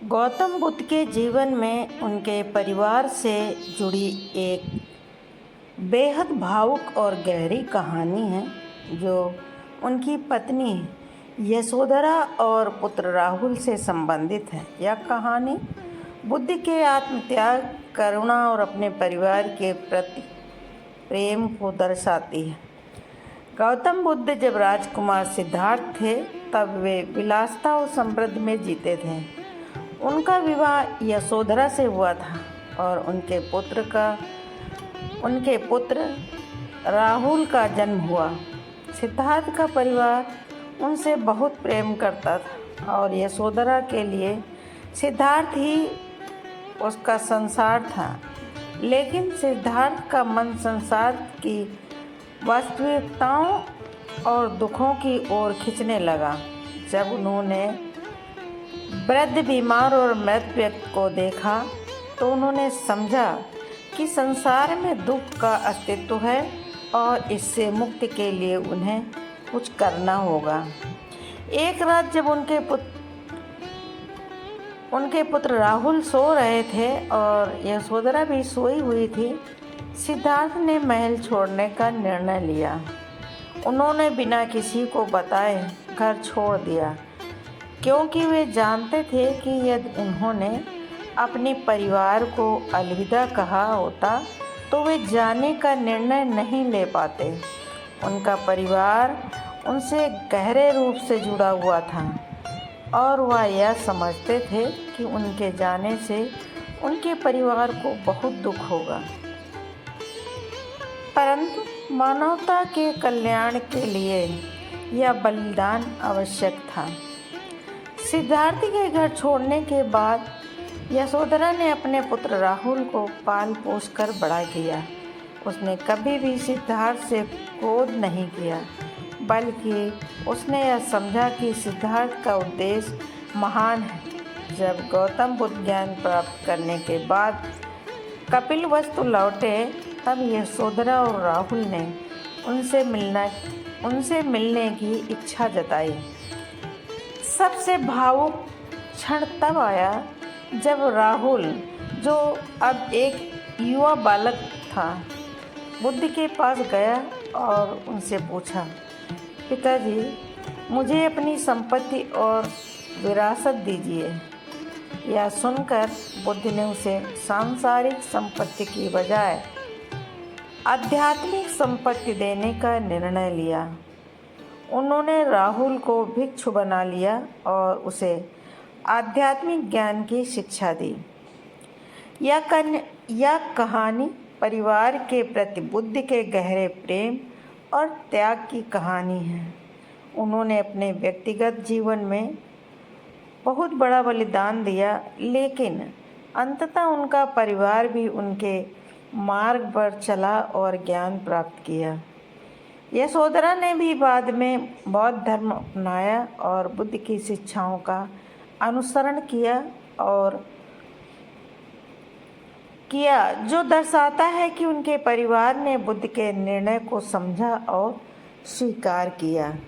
गौतम बुद्ध के जीवन में उनके परिवार से जुड़ी एक बेहद भावुक और गहरी कहानी है जो उनकी पत्नी यशोधरा और पुत्र राहुल से संबंधित है। यह कहानी बुद्ध के आत्मत्याग, करुणा और अपने परिवार के प्रति प्रेम को दर्शाती है। गौतम बुद्ध जब राजकुमार सिद्धार्थ थे तब वे विलासिता और समृद्धि में जीते थे। उनका विवाह यशोधरा से हुआ था और उनके पुत्र राहुल का जन्म हुआ। सिद्धार्थ का परिवार उनसे बहुत प्रेम करता था और यशोधरा के लिए सिद्धार्थ ही उसका संसार था। लेकिन सिद्धार्थ का मन संसार की वास्तविकताओं और दुखों की ओर खींचने लगा। जब उन्होंने वृद्ध, बीमार और मृत व्यक्ति को देखा तो उन्होंने समझा कि संसार में दुख का अस्तित्व है और इससे मुक्ति के लिए उन्हें कुछ करना होगा। एक रात जब उनके पुत्र राहुल सो रहे थे और यशोधरा भी सोई हुई थी, सिद्धार्थ ने महल छोड़ने का निर्णय लिया। उन्होंने बिना किसी को बताए घर छोड़ दिया क्योंकि वे जानते थे कि यदि उन्होंने अपने परिवार को अलविदा कहा होता तो वे जाने का निर्णय नहीं ले पाते। उनका परिवार उनसे गहरे रूप से जुड़ा हुआ था और वह यह समझते थे कि उनके जाने से उनके परिवार को बहुत दुख होगा, परंतु मानवता के कल्याण के लिए यह बलिदान आवश्यक था। सिद्धार्थ के घर छोड़ने के बाद यशोधरा ने अपने पुत्र राहुल को पाल पोस कर बड़ा किया। उसने कभी भी सिद्धार्थ से क्रोध नहीं किया, बल्कि उसने यह समझा कि सिद्धार्थ का उद्देश्य महान है। जब गौतम बुद्ध ज्ञान प्राप्त करने के बाद कपिलवस्तु लौटे तब यशोधरा और राहुल ने उनसे मिलने की इच्छा जताई। सबसे भावुक क्षण तब आया जब राहुल, जो अब एक युवा बालक था, बुद्ध के पास गया और उनसे पूछा, पिताजी, मुझे अपनी संपत्ति और विरासत दीजिए। यह सुनकर बुद्ध ने उसे सांसारिक संपत्ति की बजाय आध्यात्मिक संपत्ति देने का निर्णय लिया। उन्होंने राहुल को भिक्षु बना लिया और उसे आध्यात्मिक ज्ञान की शिक्षा दी। यह कहानी परिवार के प्रति बुद्ध के गहरे प्रेम और त्याग की कहानी है। उन्होंने अपने व्यक्तिगत जीवन में बहुत बड़ा बलिदान दिया, लेकिन अंततः उनका परिवार भी उनके मार्ग पर चला और ज्ञान प्राप्त किया। यशोधरा ने भी बाद में बौद्ध धर्म अपनाया और बुद्ध की शिक्षाओं का अनुसरण किया, जो दर्शाता है कि उनके परिवार ने बुद्ध के निर्णय को समझा और स्वीकार किया।